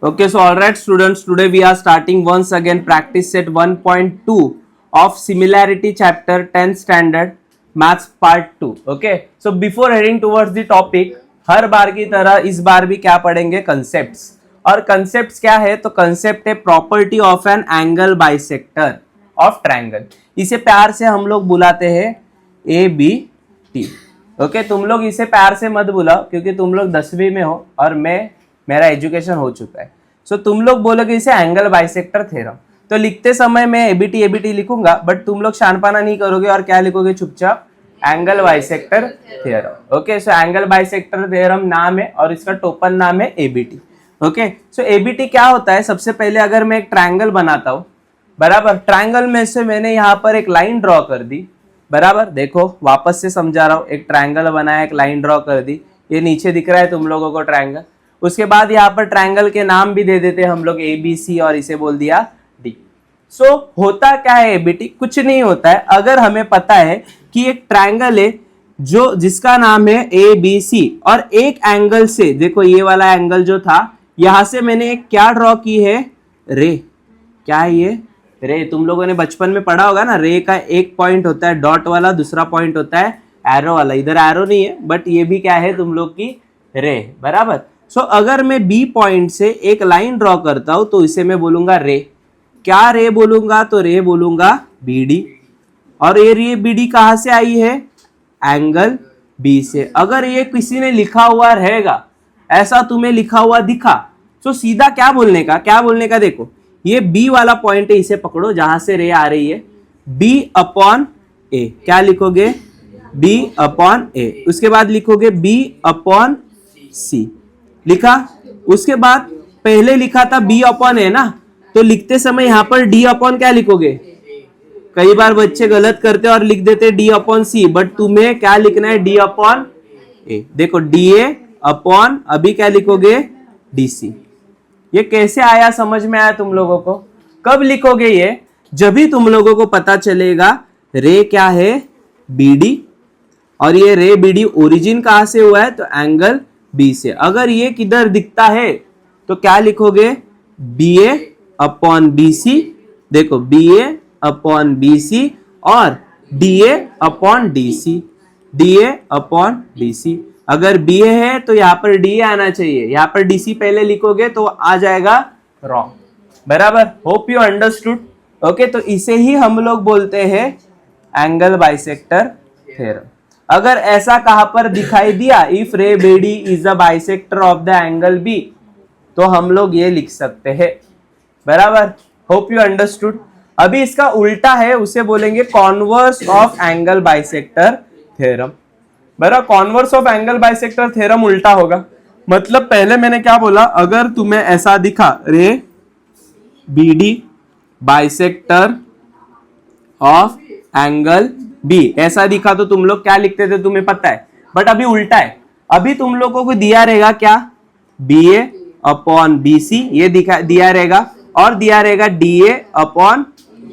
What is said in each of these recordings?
Okay, so all right, students, today we are starting once again practice set 1.2 of similarity chapter 10th standard maths part 2. Okay, so before heading towards the topic, हर बार की तरह इस बार भी क्या पढ़ेंगे, concepts. और concepts क्या है, तो कंसेप्ट है property of an angle bisector of triangle. इसे प्यार से हम लोग बुलाते हैं ए बी टी. ओके, तुम लोग इसे प्यार से मत बुलाओ क्योंकि तुम लोग 10वीं में हो और मेरा एजुकेशन हो चुका है. सो तुम लोग बोलोगे इसे एंगल बाइसेक्टर थ्योरम. तो लिखते समय मैं एबीटी लिखूंगा, बट तुम लोग शानपाना नहीं करोगे और क्या लिखोगे चुपचाप, angle bisector theorem. Okay, so angle bisector theorem नाम है और इसका टोपन नाम है एबीटी. ओके, सो एबीटी क्या होता है, सबसे पहले अगर मैं एक ट्रायंगल बनाता हूं, बराबर, ट्रायंगल में से मैंने यहाँ पर एक लाइन ड्रॉ कर दी, बराबर. देखो वापस से समझा रहा हूं, एक ट्रायंगल बनाया, एक लाइन ड्रॉ कर दी, ये नीचे दिख रहा है तुम लोगों को ट्रायंगल. उसके बाद यहाँ पर ट्रायंगल के नाम भी दे देते हम लोग, ए बी सी, और इसे बोल दिया डी. सो होता क्या है एबीटी, कुछ नहीं होता है. अगर हमें पता है कि एक ट्रायंगल है जो जिसका नाम है ए बी सी, और एक एंगल से, देखो ये वाला एंगल जो था, यहां से मैंने एक क्या ड्रॉ की है, रे. क्या है ये, रे. तुम लोगों ने बचपन में पढ़ा होगा ना, रे का एक पॉइंट होता है डॉट वाला, दूसरा पॉइंट होता है एरो वाला. इधर एरो नहीं है, बट ये भी क्या है तुम लोग की रे, बराबर. सो अगर मैं बी पॉइंट से एक लाइन ड्रॉ करता हूं तो इसे मैं बोलूंगा रे. क्या रे बोलूंगा, तो रे बोलूंगा बी डी. और ये रे बी डी कहां से आई है, एंगल बी से. अगर ये किसी ने लिखा हुआ रहेगा, ऐसा तुम्हें लिखा हुआ दिखा, तो सीधा क्या बोलने का, देखो ये बी वाला पॉइंट है, इसे पकड़ो जहां से रे आ रही है, बी अपॉन ए. क्या लिखोगे, बी अपॉन ए. उसके बाद लिखोगे बी अपॉन सी. लिखा. उसके बाद पहले लिखा था बी अपॉन ए ना, तो लिखते समय यहां पर डी अपॉन क्या लिखोगे. कई बार बच्चे गलत करते और लिख देते डी अपॉन सी, बट तुम्हें क्या लिखना है, डी अपॉन ए. देखो डी ए अपॉन, अभी क्या लिखोगे, डी सी. ये कैसे आया, समझ में आया तुम लोगों को. कब लिखोगे ये, जब भी तुम लोगों को पता चलेगा रे क्या है, बी डी, और ये रे बी डी ओरिजिन कहां से हुआ है, तो एंगल बी से. अगर ये किधर दिखता है तो क्या लिखोगे, B A upon B C. देखो B A upon B C और D A upon D C, D A upon D C. अगर बी ए है तो यहाँ पर डी ए आना चाहिए, यहाँ पर डी सी पहले लिखोगे तो आ जाएगा रॉन्ग, बराबर. Hope you understood. ओके, तो इसे ही हम लोग बोलते हैं एंगल बाइसेक्टर थ्योरम. अगर ऐसा कहां पर दिखाई दिया, if ray B D is the bisector of the angle B, तो हम लोग ये लिख सकते हैं, बराबर. Hope you understood. अभी इसका उल्टा है, उसे बोलेंगे converse of angle bisector theorem. बराबर, converse of angle bisector theorem उल्टा होगा. मतलब पहले मैंने क्या बोला, अगर तुम्हें ऐसा दिखा ray B D bisector of angle B, ऐसा दिखा, तो तुम लोग क्या लिखते थे तुम्हें पता है, बट अभी उल्टा है. अभी तुम लोगों को दिया रहेगा क्या, B A upon B C, ये दिया रहेगा, और दिया रहेगा D A upon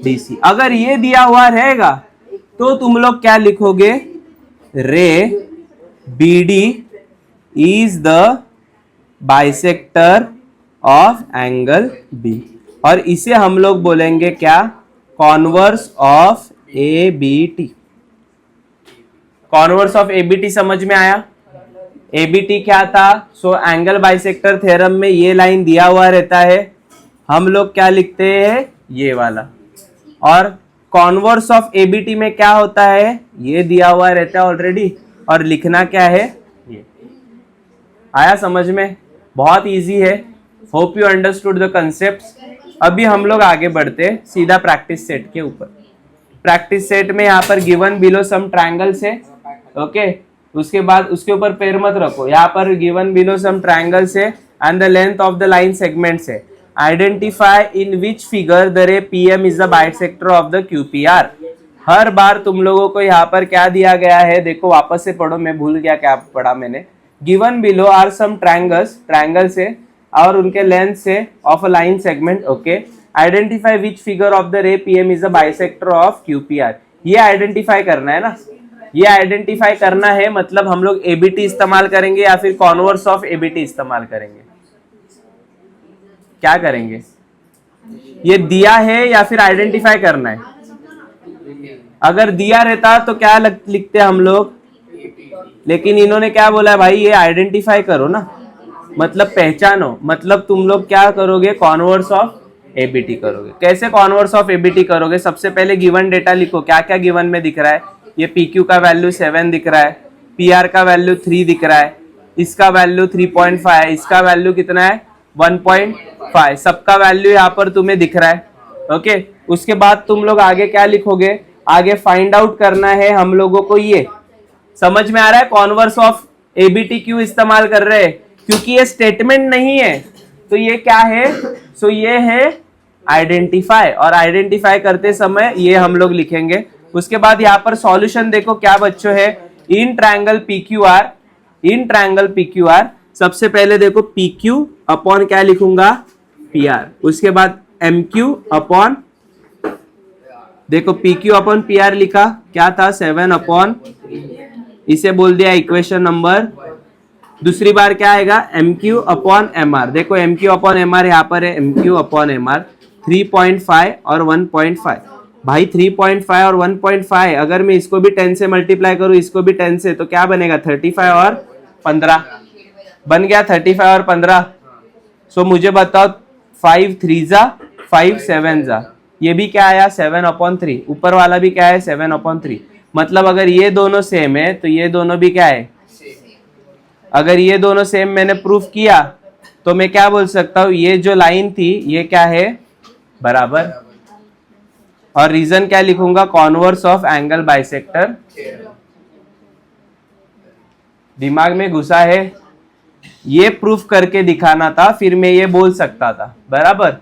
D C. अगर ये दिया हुआ रहेगा तो तुम लोग क्या लिखोगे, ray B D is the bisector of angle B, और इसे हम लोग बोलेंगे क्या, converse of A B T. Converse of ABT समझ में आया. एबीटी क्या था, सो एंगल बाइसेक्टर थ्योरम में ये लाइन दिया हुआ रहता है, हम लोग क्या लिखते हैं, ये वाला. और कॉन्वर्स ऑफ एबीटी में क्या होता है, ये दिया हुआ रहता है ऑलरेडी, और लिखना क्या है, ये. आया समझ में, बहुत इजी है. Hope you understood the concepts. अभी हम लोग आगे बढ़ते सीधा प्रैक्टिस सेट के ऊपर. प्रैक्टिस सेट में यहाँ पर गिवन बिलो सम ट्रायंगल्स है. ओके, उसके बाद उसके ऊपर पैर मत रखो, यहाँ पर गिवन बिलो सम ट्रायंगल्स है and the length of the line segments है. Identify in which figure the ray PM is the bisector of the QPR. हर बार तुम लोगों को यहाँ पर क्या दिया गया है, देखो वापस से पढ़ो, मैं भूल गया क्या पढ़ा मैंने. Given below are some triangles है और उनके लेंथ से of a line segment. Okay, identify which figure of the ray PM is the bisector of QPR. ये आइडेंटिफाई करना है ना, ये आइडेंटिफाई करना है. मतलब हम लोग एबीटी इस्तेमाल करेंगे या फिर कॉन्वर्स ऑफ एबीटी इस्तेमाल करेंगे. क्या करेंगे? ये दिया है या फिर आइडेंटिफाई करना है? अगर दिया रहता तो क्या लिखते हम लोग, लेकिन इन्होंने क्या बोला है भाई, ये आइडेंटिफाई करो ना, मतलब पहचानो, मतलब तुम लोग क्या करोगे, कॉन्वर्स ऑफ एबीटी करोगे। कैसे कॉन्वर्स ऑफ एबीटी करोगे? सबसे पहले गिवन डेटा लिखो, क्या क्या गिवन में दिख रहा है। ये PQ का वैल्यू 7 दिख रहा है, PR का वैल्यू 3 दिख रहा है, इसका वैल्यू 3.5 है, इसका वैल्यू कितना है 1.5, सबका वैल्यू यहाँ पर तुम्हें दिख रहा है। ओके, उसके बाद तुम लोग आगे क्या लिखोगे, आगे फाइंड आउट करना है हम लोगों को। ये समझ में आ रहा है कॉन्वर्स ऑफ एबीटी क्यों इस्तेमाल कर रहे हैं? क्योंकि ये स्टेटमेंट नहीं है, तो ये क्या है, सो ये है आइडेंटिफाई, और आइडेंटिफाई करते समय ये हम लोग लिखेंगे। उसके बाद यहाँ पर सॉल्यूशन देखो क्या बच्चों है, in triangle PQR, in triangle PQR सबसे पहले देखो PQ अपॉन क्या लिखूंगा, PR, उसके बाद MQ अपॉन, देखो PQ अपॉन PR लिखा, क्या था 7 अपॉन, इसे बोल दिया इक्वेशन नंबर। दूसरी बार क्या आएगा, MQ अपॉन MR, देखो MQ अपॉन MR यहाँ पर है, MQ अपॉन MR 3.5 और 1.5, भाई 3.5 और 1.5 अगर मैं इसको भी 10 से मल्टीप्लाई करूं, इसको भी 10 से, तो क्या बनेगा 35 और 15, बन गया 35 और 15। सो मुझे बताओ 5 3 जा 5 7 जा, ये भी क्या आया 7/3, ऊपर वाला भी क्या है 7/3, मतलब अगर ये दोनों सेम है तो ये दोनों भी क्या है, अगर ये दोनों सेम मैंने प्रूफ किया तो मैं क्या बोल सकता हूं, ये जो लाइन थी ये क्या है बराबर, और रीजन क्या लिखूंगा, कॉन्वर्स ऑफ एंगल बाइसेक्टर। दिमाग में घुसा है, ये प्रूफ करके दिखाना था, फिर मैं ये बोल सकता था, बराबर।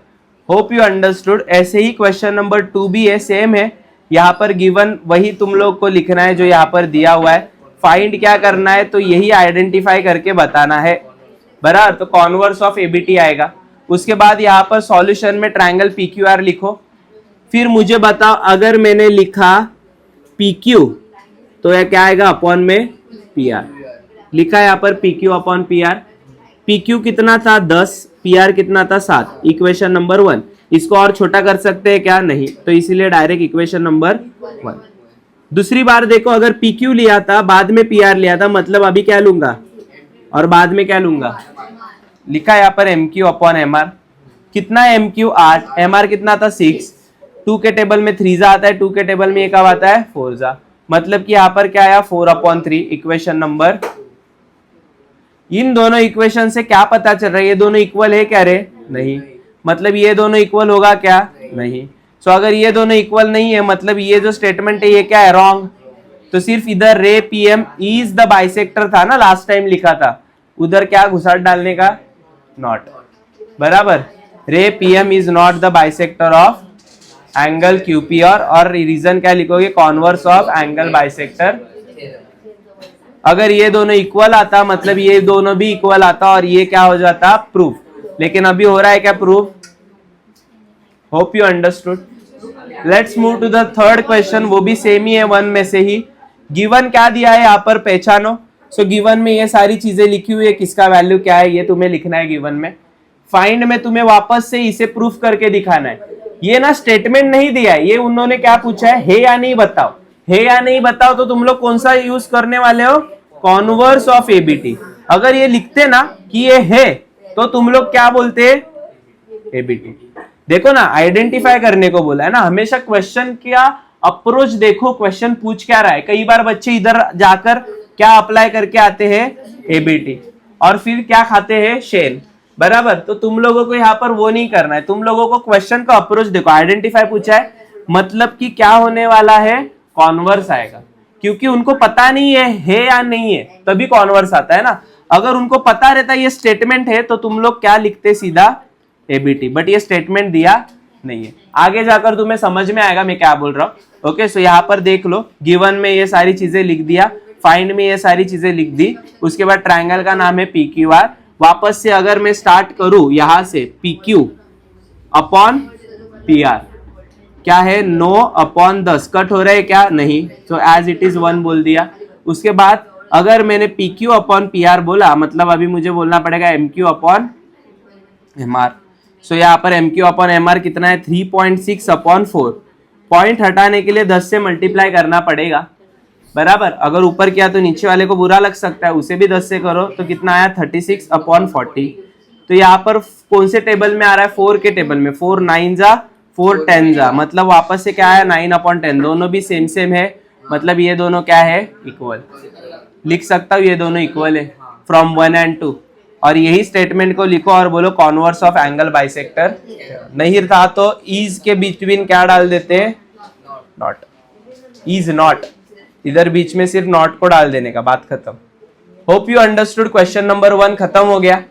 Hope you understood. ऐसे ही क्वेश्चन नंबर 2 भी है, सेम है, यहाँ पर गिवन वही तुम लोग को लिखना है जो यहाँ पर दिया हुआ है, फाइंड क्या करना है, तो यही आइडेंटिफाई करके बताना है, बराबर। तो कॉन्वर्स ऑफ एबीटी आएगा। उसके बाद यहाँ पर सॉल्यूशन में ट्रायंगल PQR लिखो, फिर मुझे बताओ अगर मैंने लिखा PQ तो यह क्या आएगा, अपॉन में PR लिखा यहाँ पर, PQ अपॉन PR, PQ कितना था 10, PR कितना था 7, इक्वेशन नंबर 1। इसको और छोटा कर सकते हैं क्या, नहीं, तो इसीलिए डायरेक्ट इक्वेशन नंबर 1। दूसरी बार देखो, अगर PQ लिया था बाद में PR लिया था, मतलब अभी क्या लूंगा और बाद में क्या लूंगा, लिखा यहाँ पर MQ अपॉन MR, कितना MQ 8, MR कितना था 6, 2 के टेबल में 3 जा आता है, 2 के टेबल में ये कब आता है 4 जा, मतलब कि यहाँ पर क्या आया 4/3, इक्वेशन नंबर। इन दोनों इक्वेशन से क्या पता चल रहा है, ये दोनों इक्वल है क्या रे, नहीं, मतलब ये दोनों इक्वल होगा क्या, नहीं। सो अगर ये दोनों इक्वल नहीं है, मतलब ये जो स्टेटमेंट है ये क्या है, रॉन्ग। तो सिर्फ इधर रे PM इज द बाइसेक्टर था ना, लास्ट टाइम लिखा था, उधर क्या घुसाट डालने का, नॉट, बराबर। रे PM is not the bisector of angle QPR, और रीजन क्या लिखोगे, कॉन्वर्स ऑफ एंगल बाइसेक्टर। अगर ये दोनों इक्वल आता, मतलब ये दोनों भी इक्वल आता, और ये क्या हो जाता, प्रूफ। लेकिन अभी हो रहा है क्या, proof. Hope you understood. Let's move to the third question, वो भी सेम ही है, 1 में से ही। गिवन क्या दिया है यहाँ पर, पहचानो। सो गिवन में ये सारी चीजें लिखी हुई है, किसका वैल्यू क्या है ये तुम्हें लिखना है गिवन में। फाइंड में तुम्हें वापस से इसे प्रूफ करके दिखाना है। ये ना स्टेटमेंट नहीं दिया है, ये उन्होंने क्या पूछा है या नहीं बताओ, है या नहीं बताओ, तो तुम लोग कौन सा यूज करने वाले हो, कॉन्वर्स ऑफ एबीटी। अगर ये लिखते ना कि ये है तो तुम लोग क्या बोलते, एबीटी। देखो ना, आइडेंटिफाई करने को बोला है ना, हमेशा क्वेश्चन का अप्रोच देखो, क्वेश्चन पूछ क्या रहा है। कई बार बच्चे इधर जाकर क्या अप्लाई करके आते हैं, एबीटी, और फिर क्या खाते हैं, शेल, बराबर। तो तुम लोगों को यहाँ पर वो नहीं करना है, तुम लोगों को क्वेश्चन का अप्रोच देखो। आइडेंटिफाई पूछा है, मतलब कि क्या होने वाला है, कॉन्वर्स आएगा, क्योंकि उनको पता नहीं है या नहीं है, तभी कॉन्वर्स आता है ना। अगर उनको पता रहता ये स्टेटमेंट है तो तुम लोग क्या लिखते, सीधा एबीटी, बट ये स्टेटमेंट दिया नहीं है। आगे जाकर तुम्हें समझ में आएगा मैं क्या बोल रहा हूँ। ओके, सो यहाँ पर देख लो, गिवन में ये सारी चीजें लिख दिया, फाइंड में ये सारी चीजें लिख दी, उसके बाद ट्रायंगल का नाम है PQR। वापस से अगर मैं स्टार्ट करूं यहां से, PQ अपॉन PR क्या है, 9/10, कट हो रहा है क्या, नहीं, तो एज इट इज 1 बोल दिया। उसके बाद अगर मैंने PQ अपॉन PR बोला, मतलब अभी मुझे बोलना पड़ेगा MQ अपॉन MR। सो यहाँ पर M Q upon M R कितना है 3.6 अपॉन 4। पॉइंट हटाने के लिए 10 से मल्टीप्लाई करना पड़ेगा, बराबर। अगर ऊपर किया तो नीचे वाले को बुरा लग सकता है, उसे भी 10 से करो तो कितना आया 36 अपॉन 40। तो यहाँ पर कौन से टेबल में आ रहा है, 4 के टेबल में। 4 9 जा 4 10 जा, मतलब वापस से क्या आया 9 अपॉन 10। दोनों भी सेम सेम है, मतलब ये दोनों क्या है इक्वल। लिख सकता हूँ ये दोनों इक्वल है फ्रॉम 1 and 2। और यही स्टेटमेंट को लिखो और बोलो कॉन्वर्स ऑफ एंगल बाइसेक्टर। नहीं था तो इज के बिटवीन क्या डाल देते हैं, नॉट। इज नॉट, इधर बीच में सिर्फ नॉट को डाल देने का, बात खत्म। Hope you understood. Question number 1 खत्म हो गया,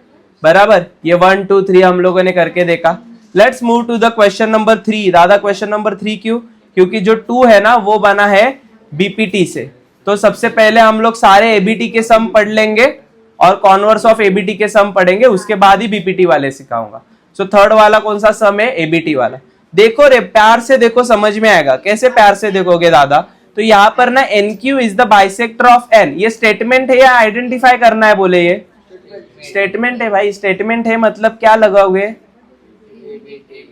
बराबर। ये 1 2 3 हम लोगों ने करके देखा। Let's move to the question number 3। दादा क्वेश्चन नंबर 3 क्यों? क्योंकि जो 2 है ना वो बना है बीपीटी से। तो सबसे पहले हम लोग सारे एबीटी के सम पढ़ लेंगे और कॉन्वर्स ऑफ एबीटी के सम पढ़ेंगे, उसके बाद ही बीपीटी वाले सिखाऊंगा। सो थर्ड वाला कौन सा सम है, एबीटी वाला। देखो रे, प्यार से देखो, समझ में आएगा। कैसे प्यार से देखोगे दादा? तो यहाँ पर ना NQ is the bisector of N, ये स्टेटमेंट है या आइडेंटिफाई करना है? बोले ये स्टेटमेंट है भाई। स्टेटमेंट है मतलब क्या लगाओगे?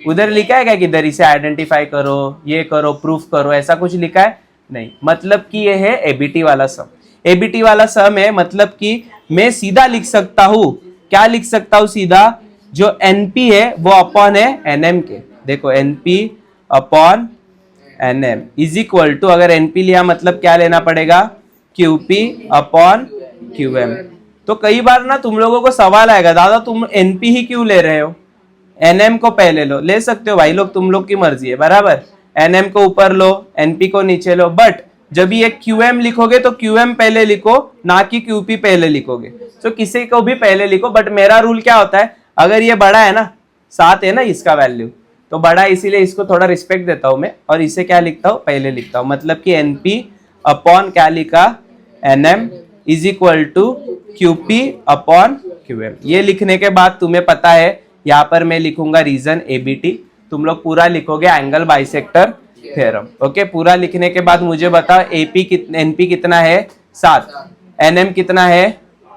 उधर लिखा है क्या किधर इसे आइडेंटिफाई करो, ये करो, प्रूफ करो, ऐसा कुछ लिखा है? नहीं। मतलब कि ये है एबीटी वाला सम। एबीटी वाला सम है मतलब कि मैं सीधा लिख सकता हूं, क्या लिख सकता हूं सीधा, जो एनपी है वो अपॉन है एनएम के। देखो NP upon NM is equal to, अगर एनपी लिया मतलब क्या लेना पड़ेगा, क्यूपी अपॉन क्यूएम। तो कई बार ना तुम लोगों को सवाल आएगा, दादा तुम एनपी ही क्यों ले रहे हो, एनएम को पहले लो। ले सकते हो भाई लोग, तुम लोग की मर्जी है, बराबर। एनएम को ऊपर लो, एनपी को नीचे लो, बट जब ये क्यूएम लिखोगे तो क्यूएम पहले लिखो, ना कि क्यूपी पहले लिखोगे। तो किसी को भी पहले लिखो, बट मेरा रूल क्या होता है, अगर ये बड़ा है ना, 7 है ना इसका वैल्यू, तो बड़ा है इसीलिए इसको थोड़ा रिस्पेक्ट देता हूं मैं, और इसे क्या लिखता हूं, पहले लिखता हूं। मतलब कि एनपी अपॉन क्या लिखा, NM is equal to QP upon QM. ये लिखने के बाद तुम्हें पता है यहाँ पर मैं लिखूंगा रीजन एबीटी, तुम लोग पूरा लिखोगे एंगल बाइसेक्टर थ्योरम। ओके, पूरा लिखने के बाद मुझे बताओ एनपी कितना है 7, एनएम कितना है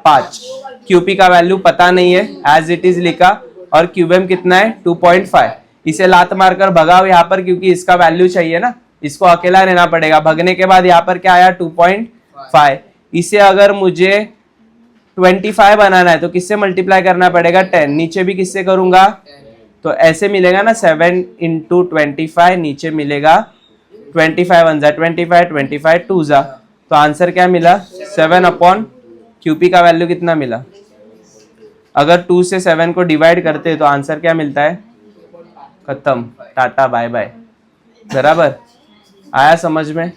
5, क्यूपी का वैल्यू पता नहीं है, एज इट इज लिखा, और क्यूएम कितना है 2.5। इसे लात मारकर भगाओ यहाँ पर, क्योंकि इसका वैल्यू चाहिए ना, इसको अकेला रहना पड़ेगा। भगने के बाद यहाँ पर क्या आया 2.5। इसे अगर मुझे 25 बनाना है तो किससे मल्टीप्लाई करना पड़ेगा, 10। नीचे भी किससे करूंगा, तो ऐसे मिलेगा ना, 7 इंटू 25, नीचे मिलेगा 25 1 जा 25, 25 2 जा, तो आंसर क्या मिला 7 अपॉन क्यूपी का वैल्यू कितना मिला। अगर 2 से 7 को डिवाइड करते हैं तो आंसर क्या मिलता है, खत्म, टाटा बाय बाय। बराबर आया समझ में?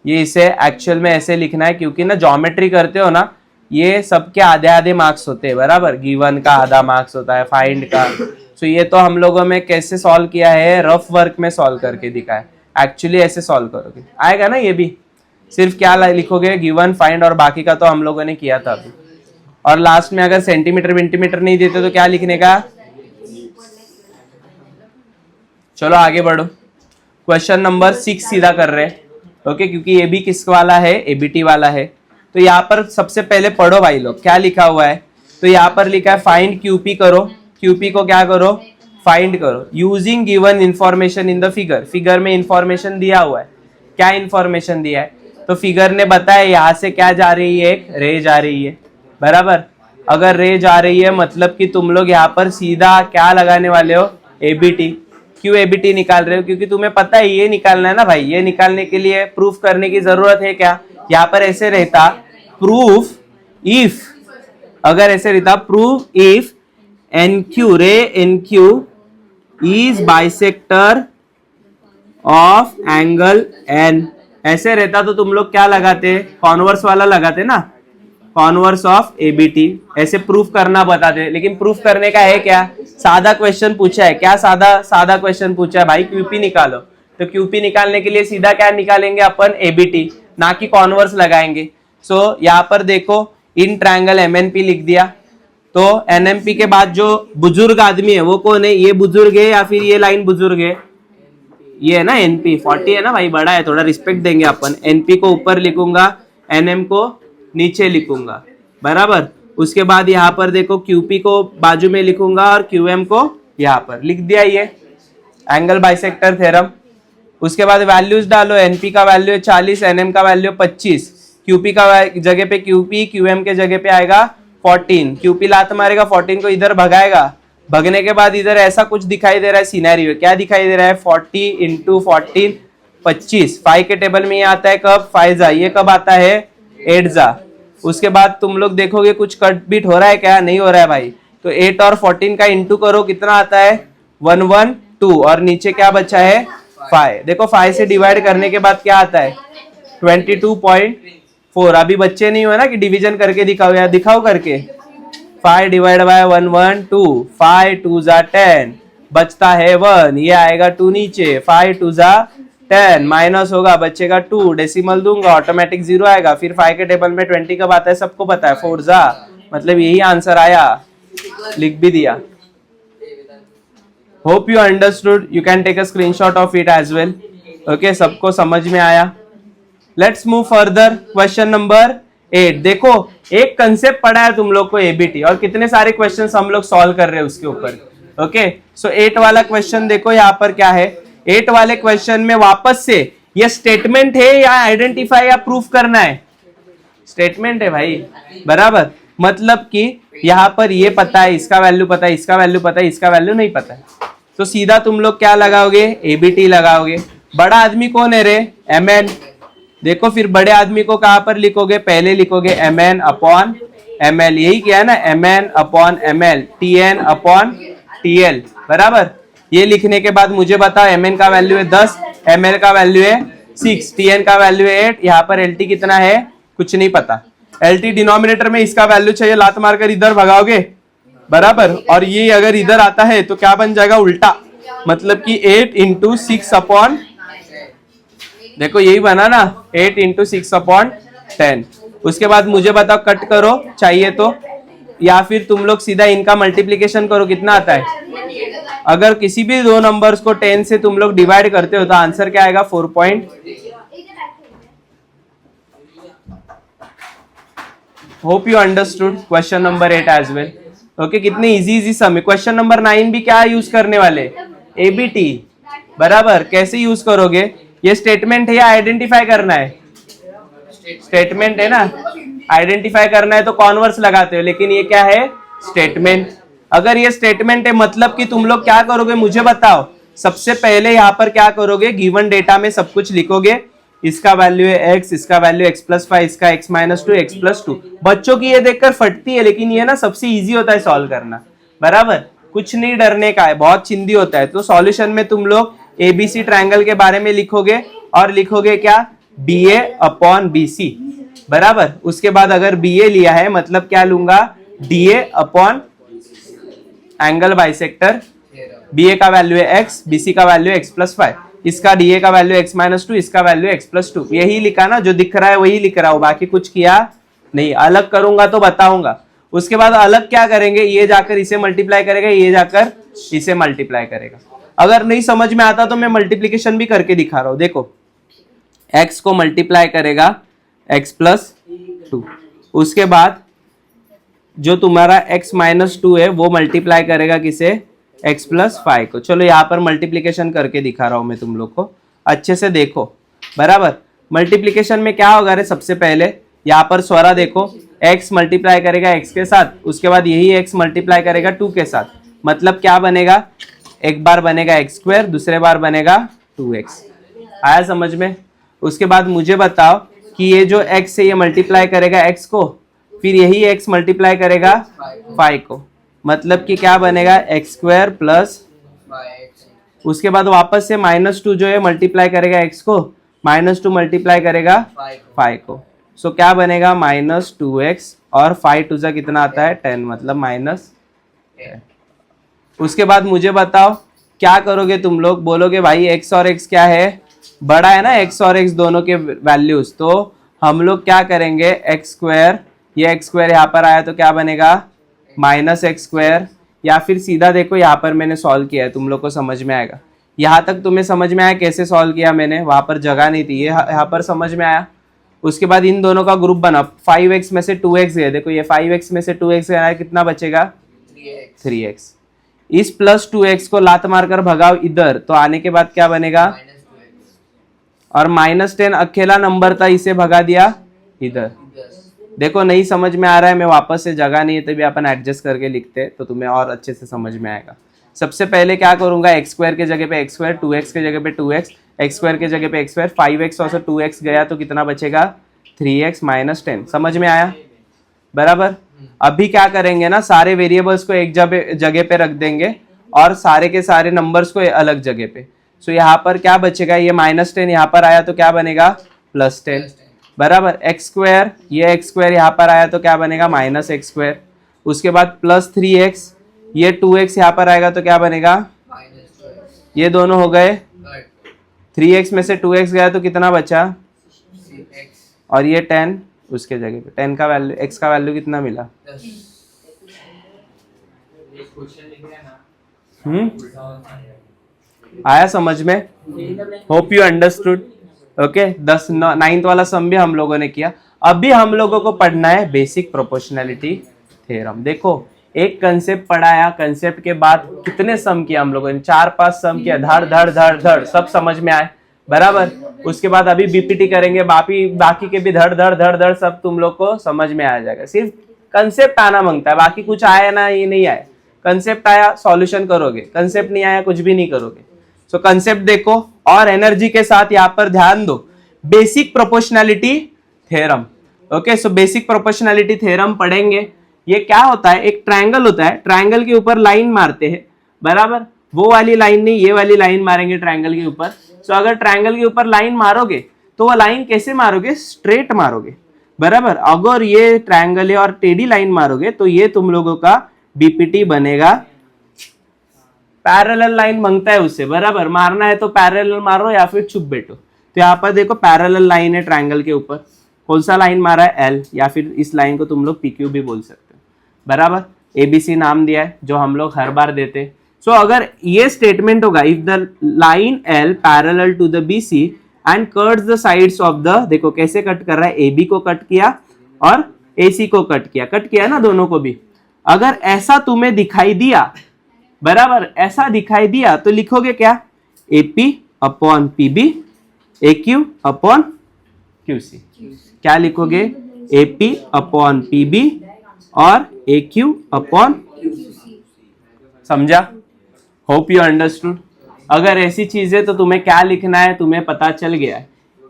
ये इसे एक्चुअल में ऐसे लिखना है, क्योंकि ना ज्योमेट्री करते हो ना, ये सबके आधे आधे मार्क्स होते हैं, बराबर। गिवन का आधा मार्क्स होता है, फाइंड का। तो ये तो हम लोगों में कैसे सॉल्व किया है, रफ वर्क में सॉल्व करके दिखाया। एक्चुअली ऐसे सॉल्व करोगे आएगा ना ये भी, सिर्फ क्या लिखोगे, गिवन, फाइंड, और बाकी का तो हम लोगों ने किया था अभी। और लास्ट में अगर सेंटीमीटर विंटीमीटर नहीं देते तो क्या लिखने का। चलो आगे बढ़ो, क्वेश्चन नंबर 6 सीधा कर रहे हैं। ओके, क्योंकि ये भी किस वाला है, एबीटी वाला है। तो यहाँ पर सबसे पहले पढ़ो भाई लोग, क्या लिखा हुआ है। तो यहाँ पर लिखा है फाइंड क्यूपी करो, क्यूपी को क्या करो, फाइंड करो, using given information in the figure. Figure में इंफॉर्मेशन दिया हुआ है, क्या इंफॉर्मेशन दिया है, तो फिगर ने बताया यहाँ से क्या जा रही है, एक रे जा रही है, बराबर। अगर रे जा रही है मतलब कि तुम लोग यहाँ पर सीधा क्या लगाने वाले हो, एबीटी। क्यों एबीटी निकाल रहे हो, क्योंकि तुम्हें पता है ये निकालना है ना भाई। ये निकालने के लिए प्रूफ करने की जरूरत है क्या, यहाँ पर ऐसे रहता प्रूफ इफ, अगर ऐसे रहता proof if NQ, ray NQ is bisector of angle N, ऐसे रहता तो तुम लोग क्या लगाते, कॉन्वर्स वाला लगाते ना, कॉन्वर्स ऑफ एबीटी, ऐसे प्रूफ करना बताते। लेकिन प्रूफ करने का है क्या, सादा क्वेश्चन पूछा है, क्या सादा क्वेश्चन पूछा है भाई, क्यूपी निकालो। तो क्यूपी निकालने के लिए सीधा क्या निकालेंगे अपन, एबीटी, ना कि कॉन्वर्स लगाएंगे। सो यहाँ पर देखो इन ट्रायंगल एमएनपी लिख दिया, तो एनएमपी के बाद जो बुजुर्ग आदमी है वो कौन है, ये बुजुर्ग है या फिर ये लाइन बुजुर्ग है, ये है ना एनपी। 40 है ना भाई, बड़ा है, थोड़ा रिस्पेक्ट देंगे अपन। एनपी को ऊपर लिखूंगा, एनएम को नीचे लिखूंगा, बराबर। उसके बाद यहाँ पर देखो क्यूपी को बाजू में लिखूंगा और क्यूएम को यहाँ पर लिख दिया ये एंगल बाइसेक्टर थ्योरम। उसके बाद वैल्यूज डालो, एनपी का वैल्यू है 40, एनएम का वैल्यू 25, क्यूपी का जगह पे क्यूपी, क्यूएम के जगह पे आएगा 14। क्यूपी लात मारेगा 14 को इधर भगाएगा, भगने के बाद इधर ऐसा कुछ दिखाई दे रहा है सिनेरियो, क्या दिखाई दे रहा है 40 इंटू 14 25। 5 के टेबल में ये आता है कब 5 जा, ये कब आता है 8 जा। उसके बाद तुम लोग देखोगे कुछ कट बीट हो रहा है क्या, नहीं हो रहा है भाई, तो 8 और 14 का इंटू करो, कितना आता है 112 और नीचे क्या बचा है 5। देखो 5 से डिवाइड करने के बाद क्या आता है 22.4। अभी बच्चे नहीं हुए ना कि डिवीजन करके दिखाओ, या दिखाओ करके 5 डिवाइड बाय 112, 5 2 जा 10, बचता है 1, ये आएगा 2 नीचे, 5 2 जा 10 माइनस होगा बचेगा 2, डेसिमल दूंगा ऑटोमेटिक 0 आएगा। फिर 5 के टेबल में 20 कब आता है सबको पता है 4 जा, मतलब यही आंसर आया, लिख भी दिया। Hope you understood, you can take a screenshot of it as well. Okay, सबको समझ में आया। Let's move further, question number 8। देखो एक कंसेप्ट पढ़ा है तुम लोग को एबीटी, और कितने सारे क्वेश्चंस हम लोग सॉल्व कर रहे हैं उसके ऊपर। ओके, सो 8 वाला क्वेश्चन देखो यहाँ पर क्या है। 8 वाले क्वेश्चन में वापस से ये स्टेटमेंट है या आइडेंटिफाई या प्रूफ करना है, स्टेटमेंट है भाई, बराबर। मतलब कि यहाँ पर ये पता है, इसका वैल्यू पता है, इसका वैल्यू पता है, इसका वैल्यू नहीं पता है, तो सीधा तुम लोग क्या लगाओगे एबीटी लगाओगे। बड़ा आदमी कौन है रे, एमएन। देखो फिर बड़े आदमी को कहां पर लिखोगे, पहले लिखोगे एमएन अपॉन एमएल, यही किया है ना, MN upon ML, TN upon TL, बराबर। ये लिखने के बाद मुझे बताओ एमएन का वैल्यू है 10, एमएल का वैल्यू है 6, टीएन का वैल्यू है 8, यहाँ पर एलटी कितना है कुछ नहीं पता। एलटी डिनोमिनेटर में इसका वैल्यू चाहिए, लात मारकर इधर भगाओगे, बराबर। और ये अगर इधर आता है तो क्या बन जाएगा उल्टा, मतलब कि 8 इंटू 6 अपॉन, देखो यही बना ना 8 इंटू 6 अपॉन 10। उसके बाद मुझे बताओ कट करो चाहिए तो, या फिर तुम लोग सीधा इनका मल्टीप्लीकेशन करो, कितना आता है। अगर किसी भी दो नंबर्स को 10 से तुम लोग डिवाइड करते हो तो आंसर क्या आएगा 4 point. Hope you understood question number 8 as well. Okay, कितने इजी सम है। क्वेश्चन नंबर 9 भी क्या यूज करने वाले, एबीटी, बराबर। कैसे यूज करोगे, ये स्टेटमेंट है या आइडेंटिफाई करना है, स्टेटमेंट है ना, आइडेंटिफाई करना है तो कॉन्वर्स लगाते हो, लेकिन ये क्या है स्टेटमेंट। अगर ये स्टेटमेंट है मतलब कि तुम लोग क्या करोगे मुझे बताओ, सबसे पहले यहाँ पर क्या करोगे, गिवन डेटा में सब कुछ लिखोगे, इसका वैल्यू है x, इसका वैल्यू x+5, इसका x-2, x+2। बच्चों की ये देखकर फटती है, लेकिन ये ना सबसे इजी होता है सॉल्व करना, बराबर। कुछ नहीं डरने का है, बहुत चिंदी होता है। तो सॉल्यूशन में तुम लोग एबीसी ट्रायंगल के बारे में लिखोगे, और लिखोगे क्या BA अपॉन BC, बराबर। उसके बाद अगर BA लिया है मतलब क्या लूंगा DA upon angle bisector, BA का वैल्यू है x, BC का वैल्यू है x+5, इसका DA का वैल्यू x-2, इसका वैल्यू x+2। यही लिखा ना, जो दिख रहा है वही लिख रहा हूं, बाकी कुछ किया नहीं। अलग करूंगा तो बताऊंगा। उसके बाद अलग क्या करेंगे, ये जाकर इसे मल्टीप्लाई करेगा, ये जाकर इसे मल्टीप्लाई करेगा। अगर नहीं समझ में आता तो मैं मल्टीप्लीकेशन भी करके दिखा रहा हूं। देखो x को मल्टीप्लाई करेगा x+2, उसके बाद जो तुम्हारा x-2 है वो मल्टीप्लाई करेगा किसे, x+5 को। चलो यहाँ पर मल्टीप्लीकेशन करके दिखा रहा हूं मैं तुम लोग को, अच्छे से देखो, बराबर। मल्टीप्लीकेशन में क्या होगा रे, सबसे पहले यहाँ पर स्वरा देखो, x मल्टीप्लाई करेगा x के साथ, उसके बाद यही x मल्टीप्लाई करेगा 2 के साथ, मतलब क्या बनेगा, एक बार बनेगा x², दूसरे बार बनेगा 2x। आया समझ में। उसके बाद मुझे बताओ कि ये जो x है ये मल्टीप्लाई करेगा x को, फिर यही x मल्टीप्लाई करेगा 5 को, मतलब कि क्या बनेगा x² प्लस, उसके बाद वापस से -2 जो है मल्टीप्लाई करेगा x को, -2 मल्टीप्लाई करेगा 5 को, सो क्या बनेगा -2x, और 5 2 जा कितना आता है 10, मतलब -10। उसके बाद मुझे बताओ क्या करोगे तुम लोग, बोलोगे भाई x और x क्या है, बड़ा है ना x और x दोनों के वैल्यूज, तो हम लोग क्या करेंगे x², ये x² यहाँ पर आया तो क्या बनेगा -x², या फिर सीधा देखो यहाँ पर मैंने सॉल्व किया है, तुम लोग को समझ में आएगा। यहाँ तक तुम्हें समझ में आया कैसे सॉल्व किया मैंने, वहां पर जगह नहीं थी, ये यहाँ पर समझ में आया। उसके बाद इन दोनों का ग्रुप बना, 5x में से 2x गए, देखो ये 5x में से 2x गया, कितना बचेगा 3x। इस प्लस 2x को लात मारकर भगाओ इधर, तो आने के बाद क्या बनेगा, और -10 अकेला नंबर था, इसे भगा दिया इधर। देखो नहीं समझ में आ रहा है, मैं वापस से, जगह नहीं है तभी अपन एडजस्ट करके लिखते तो तुम्हें और अच्छे से समझ में आएगा। सबसे पहले क्या करूंगा, एक्स स्क्वायर के जगह पे एक्स स्क्वायर, 2x के जगह पे 2x, एक्स स्क्वायर के जगह पे एक्स स्क्वायर, 5x और 2x गया तो कितना बचेगा 3x - 10। समझ में आया बराबर। अभी क्या करेंगे ना, सारे वेरिएबल्स को एक जगह पे रख देंगे और सारे के सारे नंबर्स को अलग जगह पे। सो यहाँ पर क्या बचेगा, ये -10 यहाँ पर आया तो क्या बनेगा +10 बराबर। एक्स स्क्वायर, ये एक्स स्क्वायर यहाँ पर आया तो क्या बनेगा -x²। उसके बाद +3x, ये 2x यहाँ पर आएगा तो क्या बनेगा, ये दोनों हो गए, 3x में से 2x गया तो कितना बचा, और ये 10 उसके जगह पे, 10 का वैल्यू, x का वैल्यू कितना मिला, आया समझ में। Hope you understood. Okay, 9th वाला सम भी हम लोगों ने किया। अभी हम लोगों को पढ़ना है बेसिक प्रोपोर्शनैलिटी थ्योरम। देखो एक कंसेप्ट पढ़ाया, कंसेप्ट के बाद कितने सम किया हम लोगों ने, 4-5 सम किया, धड़ धड़ धड़ धड़, सब समझ में आए बराबर। उसके बाद अभी बीपीटी करेंगे, बाकी के भी धड़ धड़ धड़ धड़ सब तुम लोग को समझ में आ जाएगा। सिर्फ कंसेप्ट आना मांगता है, बाकी कुछ आया ना ये नहीं आया। कंसेप्ट आया सॉल्यूशन करोगे, कंसेप्ट नहीं आया कुछ भी नहीं करोगे। सो कंसेप्ट देखो और एनर्जी के साथ यहाँ पर ध्यान दो, basic proportionality theorem. Okay, so basic proportionality theorem पढ़ेंगे। ये क्या होता है, एक ट्रायंगल होता है, ट्रायंगल के ऊपर लाइन मारते हैं बराबर, वो वाली लाइन नहीं, ये वाली लाइन मारेंगे ट्रायंगल के ऊपर। सो अगर ट्रायंगल के ऊपर लाइन मारोगे तो वो लाइन कैसे मारोगे, स्ट्रेट मारोगे बराबर। अगर ये ट्रायंगल है और टेढ़ी लाइन मारोगे तो ये तुम लोगों का बीपीटी बनेगा। पैरेलल लाइन मांगता है उससे बराबर, मारना है तो पैरेलल मारो या फिर चुप बैठो। तो यहाँ पर देखो पैरेलल लाइन है ट्रायंगल के ऊपर, कौन सा लाइन मारा है, एल, या फिर इस लाइन को तुम लोग पीक्यू भी बोल सकते हो बराबर। एबीसी नाम दिया है जो हम लोग हर बार देते हैं। सो अगर ये स्टेटमेंट होगा, if the line L parallel to the BC and cuts the sides of the, देखो कैसे कट कर रहा है, एबी को कट किया और एसी को कट किया ना दोनों को भी। अगर ऐसा तुम्हें दिखाई दिया बराबर, ऐसा दिखाई दिया तो लिखोगे क्या, AP upon PB, AQ upon QC। क्या लिखोगे, AP अपॉन PB और AQ अपॉन, समझा। Hope you understood. अगर ऐसी चीज है तो तुम्हें क्या लिखना है, तुम्हें पता चल गया है।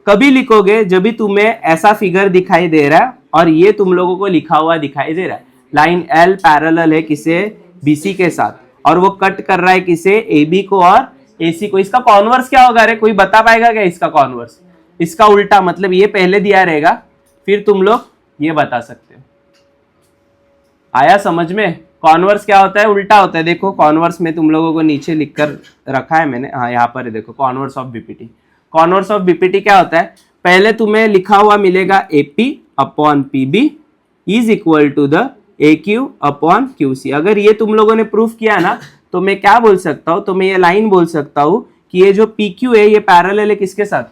कभी लिखोगे जब भी तुम्हें ऐसा फिगर दिखाई दे रहा है और ये तुम लोगों को लिखा हुआ दिखाई दे रहा है, लाइन L पैरेलल है किसे, BC के साथ, और वो कट कर रहा है किसे, AB को और AC को। इसका कॉन्वर्स क्या होगा रे, कोई बता पाएगा क्या इसका कॉन्वर्स, इसका उल्टा, मतलब ये पहले दिया रहेगा फिर तुम लोग ये बता सकते हो। आया समझ में, कॉन्वर्स क्या होता है, उल्टा होता है। देखो कॉन्वर्स में तुम लोगों को नीचे लिखकर रखा है मैंने, हाँ यहाँ पर है, देखो converse of BPT. Converse of BPT क्या होता है, पहले तुम्हें लिखा हुआ मिलेगा AP upon PB is equal to the AQ upon QC। अगर ये तुम लोगों ने प्रूफ किया ना तो मैं क्या बोल सकता हूँ, तो मैं ये लाइन बोल सकता हूँ कि ये जो PQ है ये पैरेलल है किसके साथ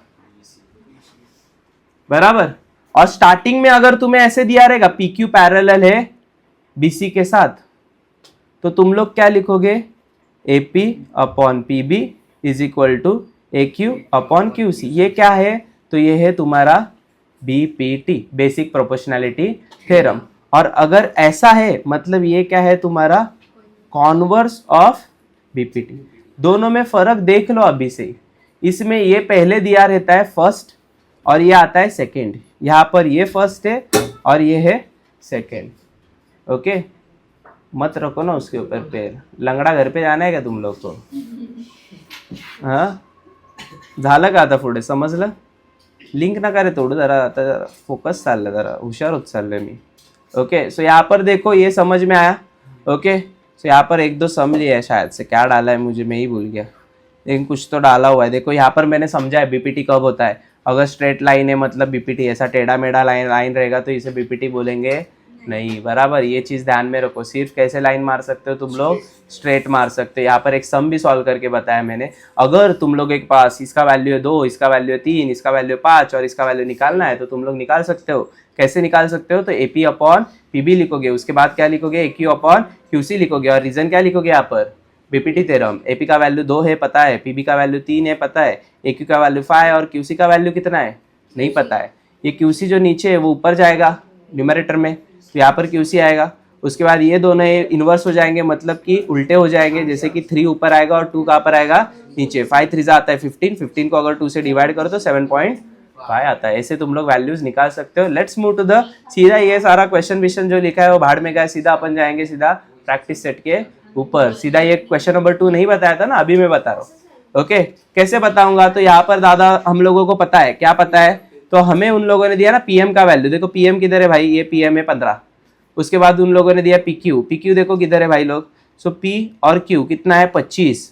बराबर। और स्टार्टिंग में अगर तुम्हें ऐसे दिया रहेगा PQ पैरेलल है BC के साथ, तो तुम लोग क्या लिखोगे, AP upon PB is equal to AQ upon QC। ये क्या है, तो ये है तुम्हारा BPT, बेसिक प्रोपोर्शनैलिटी थ्योरम। और अगर ऐसा है मतलब ये क्या है तुम्हारा कॉन्वर्स ऑफ बीपीटी। दोनों में फर्क देख लो अभी से, इसमें ये पहले दिया रहता है फर्स्ट और ये आता है सेकंड, यहाँ पर ये फर्स्ट है और ये है सेकंड। ओके, मत रखो ना उसके ऊपर पैर, लंगड़ा घर पे जाना है क्या तुम लोग को, हाँ झालं का आता पुढे समजलं, लिंक नका रे तोडू जरा, आता फोकस चाललं, जरा हुशार होत चाललोय मी। ओके, सो यहाँ पर देखो ये समझ में आया। ओके, सो यहाँ पर 1-2 समझ लिया है शायद से, क्या डाला है मुझे मैं ही भूल गया, लेकिन कुछ तो डाला हुआ है। देखो यहाँ पर मैंने समझा है बीपीटी कब होता है, अगर स्ट्रेट लाइन है मतलब बीपीटी, ऐसा टेढ़ा मेढ़ा लाइन रहेगा तो इसे बीपीटी बोलेंगे नहीं बराबर। ये चीज़ ध्यान में रखो, सिर्फ कैसे लाइन मार सकते हो तुम लोग, स्ट्रेट मार सकते हो। यहाँ पर एक सम भी सॉल्व करके बताया मैंने, अगर तुम लोग के पास इसका वैल्यू है 2, इसका वैल्यू है 3, इसका वैल्यू है 5 और इसका वैल्यू निकालना है तो तुम लोग निकाल सकते हो। कैसे निकाल सकते हो, तो AP अपॉन PB लिखोगे, उसके बाद क्या लिखोगे, AQ अपॉन QC लिखोगे, और रीजन क्या लिखोगे यहाँ पर, बीपीटी थ्योरम, एपी का वैल्यू 2 है पता है, पीबी का वैल्यू 3 है पता है, एक्यू का वैल्यू 5 और क्यूसी का वैल्यू कितना है नहीं पता है। ये क्यूसी जो नीचे है वो ऊपर जाएगा न्यूमरेटर में, तो यहाँ पर क्यूसी आएगा। उसके बाद ये दोनों इन्वर्स हो जाएंगे, मतलब कि उल्टे हो जाएंगे, जैसे कि 3 ऊपर आएगा और 2 कहाँ पर आएगा नीचे। 5 3 आता है 15, 15 को अगर 2 से डिवाइड करो तो 7.5 आता है। ऐसे तुम लोग वैल्यूज निकाल सकते हो। लेट्स मूव टू द, सीधा ये सारा क्वेश्चन विश्न जो लिखा है वो भाड़ में गया, सीधा अपन जाएंगे सीधा प्रैक्टिस सेट के ऊपर। सीधा ये क्वेश्चन नंबर 2 नहीं बताया था ना, अभी मैं बता रहा हूँ। ओके, कैसे बताऊंगा, तो यहाँ पर दादा हम लोगों को पता है, क्या पता है, तो हमें उन लोगों ने दिया ना पीएम का वैल्यू, देखो पीएम किधर है भाई, ये पीएम है 15। उसके बाद उन लोगों ने दिया पीक्यू, पीक्यू देखो किधर है भाई लोग, सो पी और क्यू कितना है 25।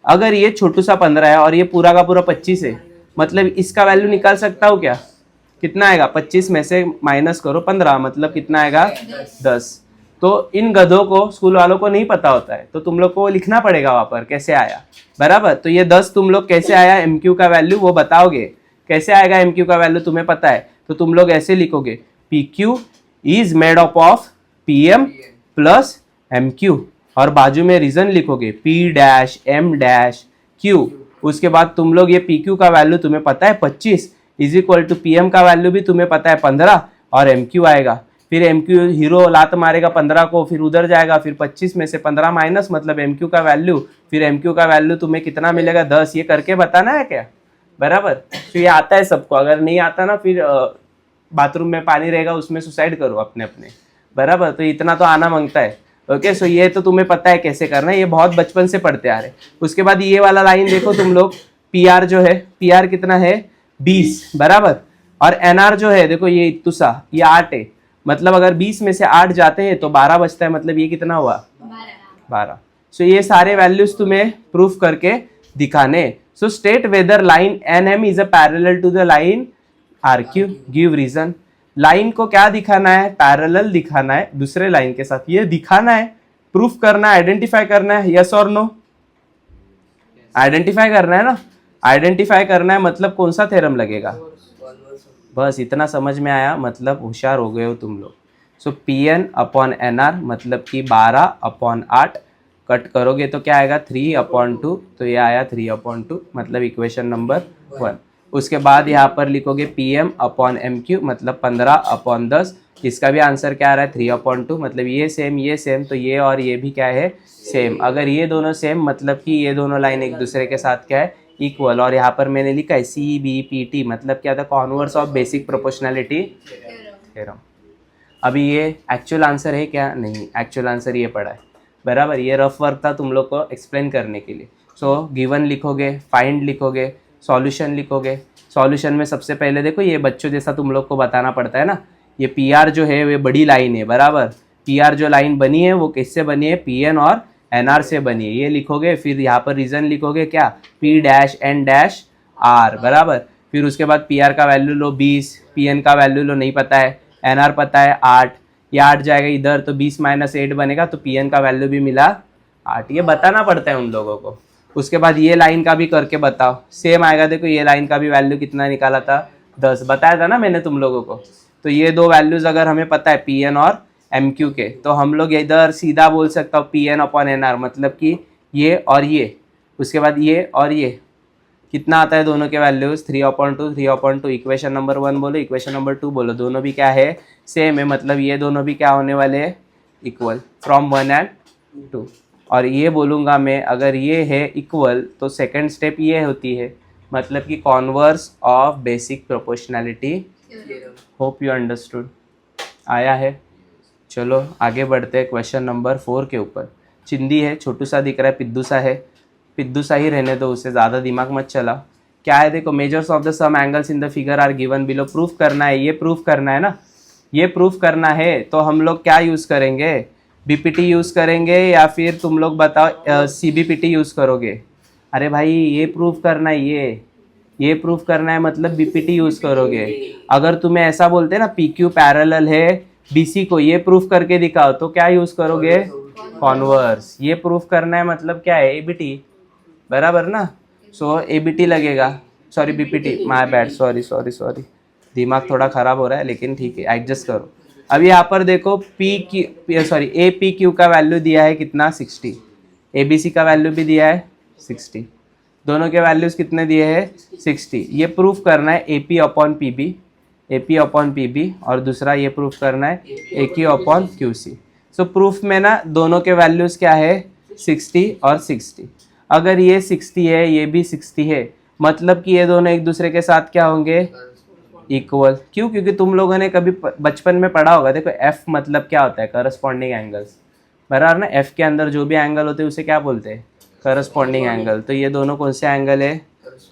अगर ये छोटू सा 15 है और ये पूरा का पूरा 25 है, मतलब इसका वैल्यू निकाल सकता हूँ क्या, कितना आएगा, 25 में से माइनस करो 15, मतलब कितना आएगा 10। तो इन गधों को, स्कूल वालों को नहीं पता होता है, तो तुम लोग को लिखना पड़ेगा वहां पर कैसे आया, बराबर। तो ये 10 तुम लोग कैसे आया एमक्यू का वैल्यू वो बताओगे, कैसे आएगा एमक्यू का वैल्यू तुम्हें पता है, तो तुम लोग ऐसे लिखोगे PQ is made up of PM plus MQ, और बाजू में रीजन लिखोगे P dash M dash Q. उसके बाद तुम लोग ये पीक्यू का वैल्यू तुम्हें पता है 25 इज इक्वल टू पीएम का वैल्यू भी तुम्हें पता है 15 और एमक्यू आएगा। फिर एमक्यू हीरो लात मारेगा 15 को, फिर उधर जाएगा, फिर 25 में से 15 माइनस, मतलब एमक्यू का वैल्यू, फिर एमक्यू का वैल्यू तुम्हें कितना मिलेगा 10। ये करके बताना है क्या, बराबर। तो ये आता है सबको, अगर नहीं आता ना फिर बाथरूम में पानी रहेगा उसमें सुसाइड करो अपने अपने, बराबर। तो इतना तो आना मांगता है। ओके, सो ये तो तुम्हें पता है कैसे करना है, ये बहुत बचपन से पढ़ते आ रहे। उसके बाद ये वाला लाइन देखो तुम लोग, पी आर जो है, पी आर कितना है 20, बराबर। और एन आर जो है देखो ये इतुसा, ये 8 है, मतलब अगर 20 में से 8 जाते हैं तो 12 बचता है, मतलब ये कितना हुआ 12। सो ये सारे वैल्यूज तुम्हें प्रूफ करके दिखाने। So state whether line N M is a parallel to the line R Q, give reason. Line को क्या दिखाना है, पैरेलल दिखाना है दूसरे लाइन के साथ, ये दिखाना है, प्रूफ करना है, आइडेंटिफाई करना है, यस और नो, आइडेंटिफाई करना है ना, आइडेंटिफाई करना है, मतलब कौन सा थ्योरम लगेगा, बस इतना समझ में आया, मतलब होशियार हो गए हो तुम लोग। So P N upon N R मतलब कि 12/8 कट करोगे तो क्या आएगा 3/2, तो ये आया 3/2, मतलब इक्वेशन नंबर 1। उसके बाद यहाँ पर लिखोगे P M upon M Q मतलब 15/10, इसका भी आंसर क्या आ रहा है 3/2, मतलब ये सेम, तो ये और ये भी क्या है सेम। अगर ये दोनों सेम मतलब कि ये दोनों लाइन एक दूसरे के साथ क्या है इक्वल। और यहाँ पर मैंने लिखा है CBPT मतलब क्या था, converse of basic proportionality theorem. अभी ये एक्चुअल आंसर है क्या, नहीं, एक्चुअल आंसर ये पड़ा है, बराबर। ये रफ वर्क था तुम लोग को एक्सप्लेन करने के लिए। सो गिवन लिखोगे, फाइंड लिखोगे, सॉल्यूशन लिखोगे। सॉल्यूशन में सबसे पहले देखो ये बच्चों जैसा तुम लोग को बताना पड़ता है ना, ये पी आर जो है ये बड़ी लाइन है, बराबर। पी आर जो लाइन बनी है वो किससे बनी है, पी एन और एन आर से बनी है, ये लिखोगे। फिर यहाँ पर रीजन लिखोगे क्या, P dash N dash R, बराबर। फिर उसके बाद पी आर का वैल्यू लो 20, पी एन का वैल्यू लो नहीं पता है, एन आर पता है 8, ये 8 जाएगा इधर तो 20 - 8 बनेगा, तो पी एन का वैल्यू भी मिला 8। ये बताना पड़ता है उन लोगों को। उसके बाद ये लाइन का भी करके बताओ, सेम आएगा। देखो ये लाइन का भी वैल्यू कितना निकाला था 10, बताया था ना मैंने तुम लोगों को। तो ये दो वैल्यूज अगर हमें पता है पी एन और एम क्यू के, तो हम लोग इधर सीधा बोल सकता हूँ P N upon N R मतलब कि ये और ये, उसके बाद ये और ये कितना आता है दोनों के वैल्यूज 3/2। इक्वेशन नंबर 1 बोलो, इक्वेशन नंबर 2 बोलो, दोनों भी क्या है सेम है, मतलब ये दोनों भी क्या होने वाले हैं इक्वल फ्रॉम 1 and 2। और ये बोलूँगा मैं, अगर ये है इक्वल तो सेकंड स्टेप ये होती है, मतलब कि converse of basic proportionality. Hope you understood, आया है। चलो आगे बढ़ते हैं क्वेश्चन नंबर 4 के ऊपर। चिंदी है, छोटू सा दिख रहा है, पिद्दू सा है, पिद्दू सा ही रहने दो, उससे ज़्यादा दिमाग मत चला। क्या है देखो, measures of the some angles in the figure are given below. Proof करना है, ये प्रूफ करना है ना, ये प्रूफ करना है। तो हम लोग क्या यूज़ करेंगे, बीपीटी यूज़ करेंगे या फिर तुम लोग बताओ सीबीपीटी यूज़ करोगे। अरे भाई ये प्रूफ करना है, ये प्रूफ करना है, मतलब बीपीटी यूज़ करोगे। अगर तुम्हें ऐसा बोलते हैं ना पीक्यू पैरेलल है बीसी को, ये प्रूफ करके दिखाओ, तो क्या यूज़ करोगे कॉन्वर्स। ये प्रूफ करना है मतलब क्या है एबीटी, बराबर ना। सो एबीटी लगेगा, sorry BPT, my bad, sorry, दिमाग थोड़ा ख़राब हो रहा है, लेकिन ठीक है एडजस्ट करो। अब यहाँ पर देखो ए पी क्यू का वैल्यू दिया है कितना 60, ए बी सी का वैल्यू भी दिया है 60, दोनों के वैल्यूज कितने दिए हैं 60। ये प्रूफ करना है A P upon P B, A P upon P B, और दूसरा ये प्रूफ करना है A Q upon Q C. So proof में ना दोनों के वैल्यूज क्या है 60 और 60। अगर ये 60 है ये भी 60 है, मतलब कि ये दोनों एक दूसरे के साथ क्या होंगे इक्वल। क्यों? क्योंकि तुम लोगों ने कभी बचपन में पढ़ा होगा, देखो एफ मतलब क्या होता है करस्पॉन्डिंग एंगल्स, बराबर ना। एफ के अंदर जो भी एंगल होते हैं उसे क्या बोलते हैं करस्पॉन्डिंग एंगल। तो ये दोनों कौन से एंगल है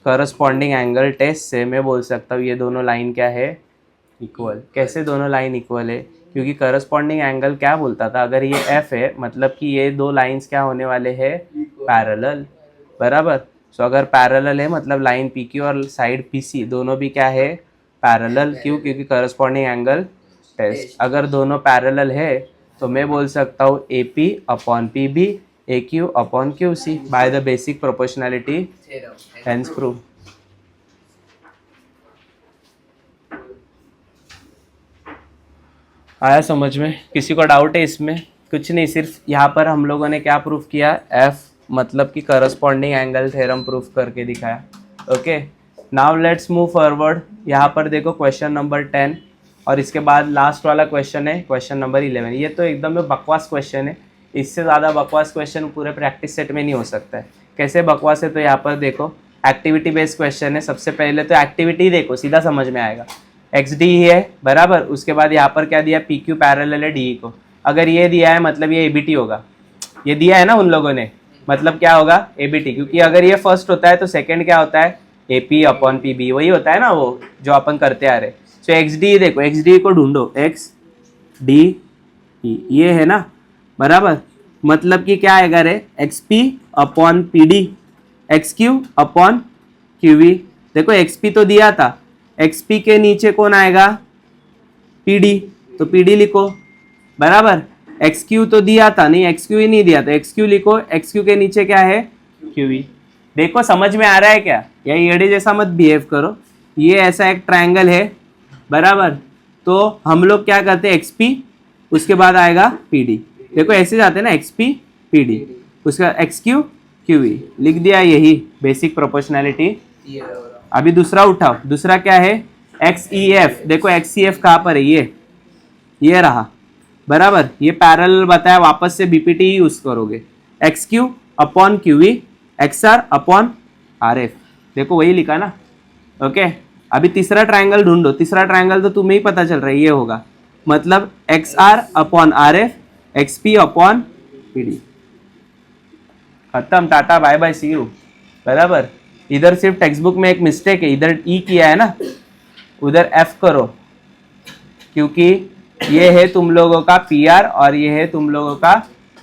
करस्पॉन्डिंग एंगल। टेस्ट से मैं बोल सकता हूँ ये दोनों लाइन क्या है इक्वल। कैसे दोनों लाइन इक्वल है? क्योंकि करस्पॉन्डिंग एंगल क्या बोलता था, अगर ये एफ है मतलब कि ये दो लाइंस क्या होने वाले हैं पैरेलल, बराबर। सो अगर पैरेलल है मतलब लाइन पी क्यू और साइड पी सी दोनों भी क्या है पैरेलल। क्यों? क्योंकि करस्पॉन्डिंग एंगल टेस्ट। अगर दोनों पैरेलल है तो मैं बोल सकता हूँ A P upon P B A Q upon Q C by the basic proportionality hence prove. आया समझ में? किसी को डाउट है इसमें? कुछ नहीं, सिर्फ यहाँ पर हम लोगों ने क्या प्रूफ किया एफ मतलब कि करस्पॉन्डिंग एंगल थ्योरम प्रूफ करके दिखाया। Okay, now let's move forward. यहाँ पर देखो क्वेश्चन नंबर 10 और इसके बाद लास्ट वाला क्वेश्चन है क्वेश्चन नंबर 11। ये तो एकदम बकवास क्वेश्चन है, इससे ज़्यादा बकवास क्वेश्चन पूरे प्रैक्टिस सेट में नहीं हो सकता है। कैसे बकवास है? तो यहाँ पर देखो एक्टिविटी बेस्ड क्वेश्चन है। सबसे पहले तो एक्टिविटी देखो, सीधा समझ में आएगा। एक्स डी है बराबर, उसके बाद यहाँ पर क्या दिया पी क्यू पैरेलल है डी को। अगर ये दिया है मतलब ये ए बी टी होगा, ये दिया है ना उन लोगों ने, मतलब क्या होगा ए बी टी। क्योंकि अगर ये फर्स्ट होता है तो सेकंड क्या होता है A P upon P B, वही होता है ना वो जो अपन करते आ रहे। सो एक्स डी देखो, एक्स डी को ढूंढो, एक्स डी ये है ना बराबर, मतलब कि क्या आएगा ray X P upon P D X Q upon Q V. देखो एक्स पी तो दिया था, एक्स पी के नीचे कौन आएगा पी डी, तो पी डी लिखो बराबर। एक्स क्यू तो दिया था नहीं, एक्स क्यू ही नहीं दिया था, एक्स क्यू लिखो। एक्स क्यू के नीचे क्या है क्यू वी। देखो समझ में आ रहा है क्या? या येड़े जैसा मत बिहेव करो। ये ऐसा एक ट्रायंगल है बराबर, तो हम लोग क्या करते हैं एक्स पी उसके बाद आएगा पी डी। देखो ऐसे जाते हैं ना एक्स पी पी डी, उसका एक्स क्यू क्यू वी लिख दिया, यही बेसिक प्रोपोर्शनैलिटी। अभी दूसरा उठाओ, दूसरा क्या है एक्स ई एफ। देखो एक्स ई एफ कहाँ पर है, ये रहा बराबर। ये पैरेलल बताया, वापस से बीपीटी ही यूज करोगे। X Q upon Q V X R upon R F, देखो वही लिखा ना। ओके, अभी तीसरा ट्रायंगल ढूंढो। तीसरा ट्रायंगल तो तुम्हें ही पता चल रहा है, ये होगा मतलब X R upon R F X P upon P D. खत्म, tata bye bye see you बराबर। इधर सिर्फ टेक्स्ट बुक में एक मिस्टेक है, इधर ई किया है ना, उधर एफ करो, क्योंकि ये है तुम लोगों का पी आर और ये है तुम लोगों का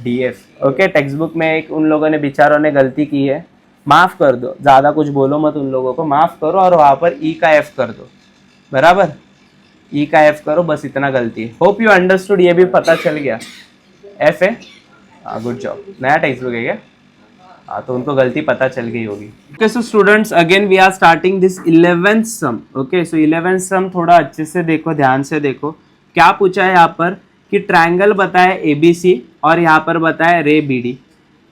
D F. Okay, text book में एक उन लोगों ने बेचारों ने गलती की है, माफ कर दो, ज़्यादा कुछ बोलो मत उन लोगों को, माफ करो और वहाँ पर ई का एफ कर दो बराबर। ई का एफ करो, बस इतना गलती है। होप यू अंडरस्टूड, ये भी पता चल गया एफ है। हाँ गुड जॉब। नया टेक्स्ट बुक है क्या? हाँ, तो उनको गलती पता चल गई होगी। Okay so students, again we are starting this 11th sum. Okay, so 11th sum थोड़ा अच्छे से देखो, ध्यान से देखो। क्या पूछा है यहाँ पर कि ट्रायंगल बताया ए बी सी और यहाँ पर बताया रे बी डी।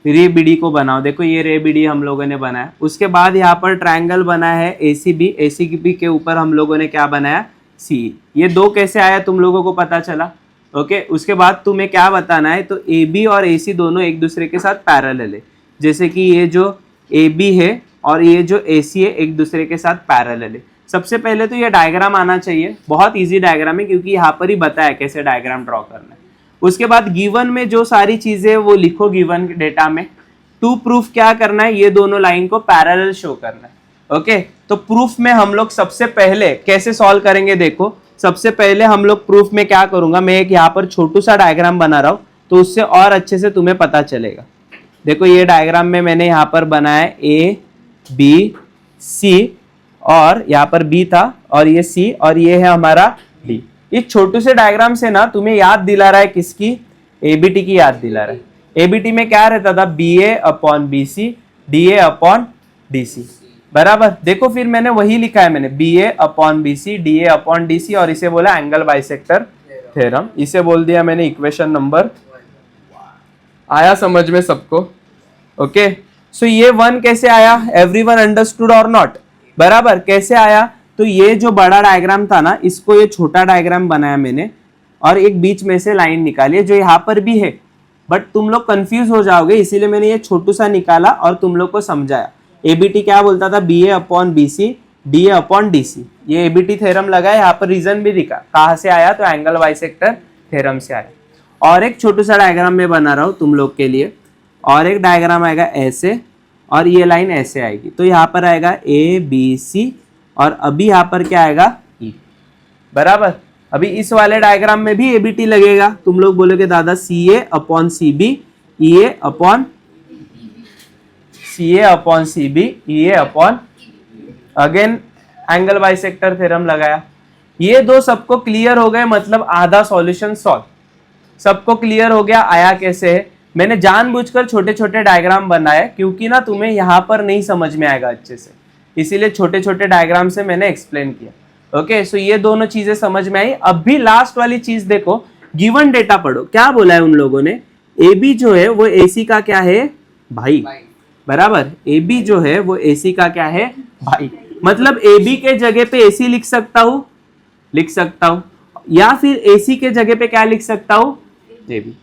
रे बी डी को बनाओ। देखो ये रे बी डी हम लोगों ने बनाया। उसके बाद यहाँ पर ट्रायंगल बना है ए सी बी के ऊपर हम लोगों ने क्या बनाया सी। ये दो कैसे आया तुम लोगों को पता चला। ओके, उसके बाद तुम्हें क्या बताना है, तो ए बी और ए सी दोनों एक दूसरे के साथ पैरेलल है। जैसे कि ये जो ए बी है और ये जो ए सी है एक दूसरे के साथ पैरेलल है। सबसे पहले तो ये डायग्राम आना चाहिए, बहुत इजी डायग्राम है क्योंकि यहाँ पर ही बताया कैसे डायग्राम ड्रॉ करना है। उसके बाद गिवन में जो सारी चीजें वो लिखो गिवन डेटा में। टू प्रूफ क्या करना है, ये दोनों लाइन को पैरेलल शो करना है। ओके, तो प्रूफ में हम लोग सबसे पहले कैसे सॉल्व करेंगे, देखो सबसे पहले हम लोग प्रूफ में क्या करूंगा, मैं एक यहाँ पर छोटू सा डायग्राम बना रहा हूँ तो उससे और अच्छे से तुम्हें पता चलेगा। देखो ये डायग्राम में मैंने यहाँ पर बनाया ए बी सी और यहाँ पर बी था और ये सी और ये है हमारा डी। इस छोटू से डायग्राम से ना तुम्हें याद दिला रहा है किसकी, एबीटी की याद दिला रहा है। एबीटी में क्या रहता था, B A upon B C D A upon D C बराबर। देखो फिर मैंने वही लिखा है, मैंने B A upon B C D A upon D C और इसे बोला एंगल बाइसेक्टर थ्योरम। इसे बोल दिया मैंने इक्वेशन नंबर। आया समझ में सबको? ओके सो ये 1 कैसे आया, एवरीवन अंडरस्टूड और नॉट, बराबर कैसे आया, तो ये जो बड़ा डायग्राम था ना, इसको ये छोटा डायग्राम बनाया मैंने और एक बीच में से लाइन निकाली है जो यहाँ पर भी है, बट तुम लोग कंफ्यूज हो जाओगे इसीलिए मैंने ये छोटू सा निकाला और तुम लोग को समझाया। एबीटी क्या बोलता था, B A upon B C, D A upon D C, ये एबीटी थ्योरम लगा है, यहाँ पर रीजन भी दिखा कहाँ से आया, तो एंगल बाइसेक्टर थ्योरम से आया। और एक छोटू सा डायग्राम में बना रहा हूँ तुम लोग के लिए, और एक डायग्राम आएगा ऐसे और ये लाइन ऐसे आएगी, तो यहाँ पर आएगा ए बी सी और अभी यहाँ पर क्या आएगा ई, बराबर। अभी इस वाले डायग्राम में भी एबीटी लगेगा, तुम लोग बोलोगे दादा C A upon C B, E A upon C A upon C B, E A upon, again angle bisector theorem लगाया। ये दो सबको क्लियर हो गए, मतलब आधा सॉल्यूशन सॉल्व, सबको क्लियर हो गया आया कैसे है। मैंने जानबूझकर छोटे छोटे डायग्राम बनाए क्योंकि ना तुम्हें यहाँ पर नहीं समझ में आएगा अच्छे से, इसीलिए छोटे छोटे डायग्राम से मैंने एक्सप्लेन किया। ओके सो ये दोनों चीजें समझ में आई। अब भी लास्ट वाली चीज देखो, गिवन डेटा पढ़ो, क्या बोला है उन लोगों ने, ए बी जो है वो ए सी का क्या है भाई, बराबर, ए बी जो है वो ए सी का क्या है भाई, मतलब ए बी के जगह पे ए सी लिख सकता हूं, लिख सकता हूं, या फिर ए सी के जगह पे क्या लिख सकता हूं, ए बी।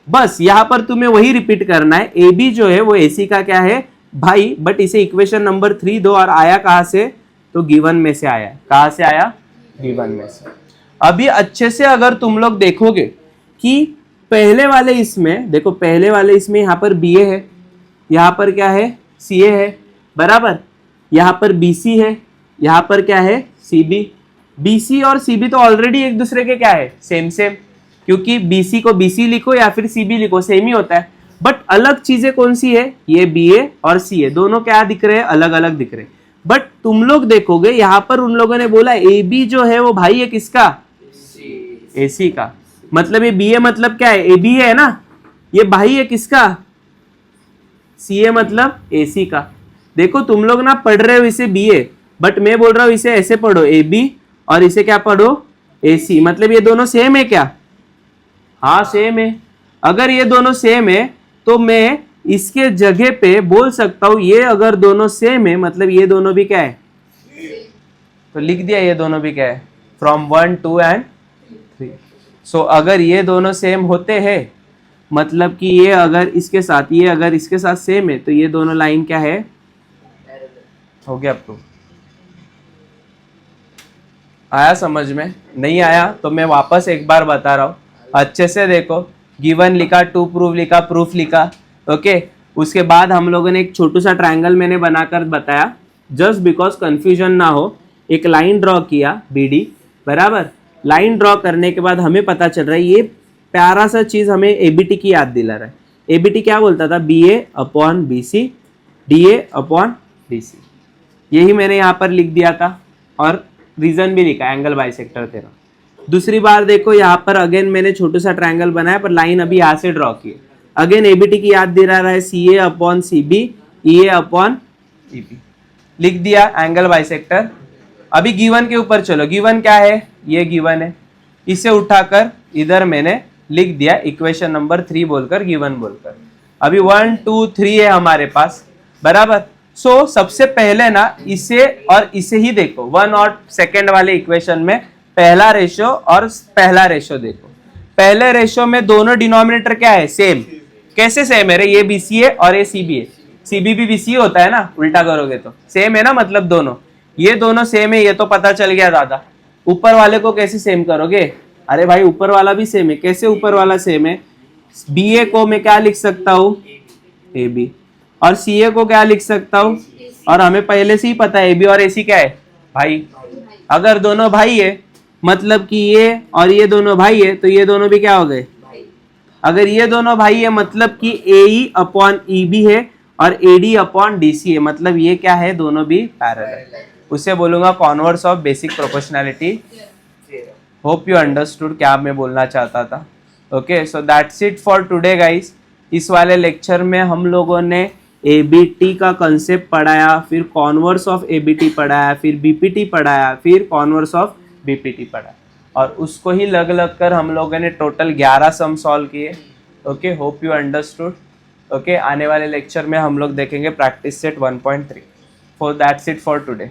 बस यहाँ पर तुम्हें वही रिपीट करना है, ए बी जो है वो ए सी का क्या है भाई, बट इसे इक्वेशन नंबर 3 दो और आया कहाँ से, तो गिवन में से आया, कहाँ से आया, गिवन में से। अभी अच्छे से अगर तुम लोग देखोगे कि पहले वाले इसमें देखो, पहले वाले इसमें यहाँ पर बी ए है, यहाँ पर क्या है सी ए है, बराबर, यहाँ पर बी सी है, यहाँ पर क्या है सी बी। बी सी और सी बी तो ऑलरेडी एक दूसरे के क्या है, सेम सेम, क्योंकि बी सी को बी सी लिखो या फिर सी बी लिखो सेम ही होता है, बट अलग चीजें कौन सी है, ये बी ए और सी ए दोनों क्या दिख रहे हैं, अलग अलग दिख रहे हैं। बट तुम लोग देखोगे यहाँ पर उन लोगों ने बोला ए बी जो है वो भाई है किसका, ए सी का, मतलब ये बी ए मतलब क्या है, ए बी है ना, ये भाई है किसका, सी ए मतलब ए सी का। देखो तुम लोग ना पढ़ रहे हो इसे बी ए, बट मैं बोल रहा हूँ इसे ऐसे पढ़ो ए बी और इसे क्या पढ़ो ए सी, मतलब ये दोनों सेम है क्या, हाँ सेम है। अगर ये दोनों सेम है तो मैं इसके जगह पे बोल सकता हूं ये अगर दोनों सेम है मतलब ये दोनों भी क्या है, तो लिख दिया ये दोनों भी क्या है, फ्रॉम 1 2 एंड 3। सो अगर ये दोनों सेम होते हैं मतलब कि ये अगर इसके साथ, ये अगर इसके साथ सेम है तो ये दोनों लाइन क्या है, हो गया प्रूफ। आया समझ में, नहीं आया तो मैं वापस एक बार बता रहा हूं, अच्छे से देखो, गिवन लिखा, टू प्रूफ लिखा, प्रूफ लिखा, ओके। उसके बाद हम लोगों ने एक छोटू सा ट्रायंगल मैंने बनाकर बताया, जस्ट बिकॉज कंफ्यूजन ना हो, एक लाइन ड्रॉ किया बी डी, बराबर। लाइन ड्रॉ करने के बाद हमें पता चल रहा है, ये प्यारा सा चीज हमें एबीटी की याद दिला रहा है। एबीटी क्या बोलता था, B A upon B C, D A upon D C, यही मैंने यहाँ पर लिख दिया था और रीजन भी लिखा, एंगल बाइसेक्टर थ्योरम। दूसरी बार देखो यहाँ पर अगेन मैंने छोटा सा ट्रायंगल बनाया पर लाइन अभी यहाँ से ड्रॉ की, अगेन एबीटी की याद दिला रहा है, सी A upon C B, E A upon E B, लिख दिया एंगल बाइसेक्टर। अभी गिवन के ऊपर चलो, गिवन क्या है, ये गिवन है, इसे उठाकर इधर मैंने लिख दिया इक्वेशन नंबर 3 बोलकर, गिवन बोलकर। अभी 1 2 3 है हमारे पास, बराबर। सो सबसे पहले ना इसे और इसे ही देखो, 1 और सेकेंड वाले इक्वेशन में पहला रेशो और पहला रेशो देखो। पहले रेशो में दोनों डिनोमिनेटर क्या है, सेम। कैसे सेम है रे, ये बीसी है और ये सीबी है, सीबी भी बीसी होता है ना, उल्टा करोगे तो सेम है ना, मतलब दोनों, ये दोनों सेम है, ये तो पता चल गया दादा। ऊपर वाले को कैसे सेम करोगे, अरे भाई ऊपर वाला भी सेम है, कैसे ऊपर वाला सेम है, बी ए को मैं क्या लिख सकता हूँ, ए बी, और सी ए को क्या लिख सकता हूँ, और हमें पहले से ही पता है ए बी और ए सी क्या है भाई। अगर दोनों भाई है मतलब कि ये और ये दोनों भाई है तो ये दोनों भी क्या हो गए, अगर ये दोनों भाई है मतलब कि ए ई अपॉन ई बी है और A D upon D C है, मतलब ये क्या है, दोनों भी पैरेलल। उसे बोलूंगा converse of basic proportionality. Hope you understood क्या मैं बोलना चाहता था। Okay so that's it for today guys. इस वाले लेक्चर में हम लोगों ने एबीटी का कंसेप्ट पढ़ाया, फिर कॉन्वर्स ऑफ एबीटी पढ़ाया, फिर बीपीटी पढ़ाया, फिर कॉन्वर्स ऑफ बीपीटी पढ़ाया, और उसको ही लग लग कर हम लोगों ने टोटल 11 सम सॉल्व किए। Okay hope you understood. Okay आने वाले लेक्चर में हम लोग देखेंगे practice set 1.3. For that's it for today.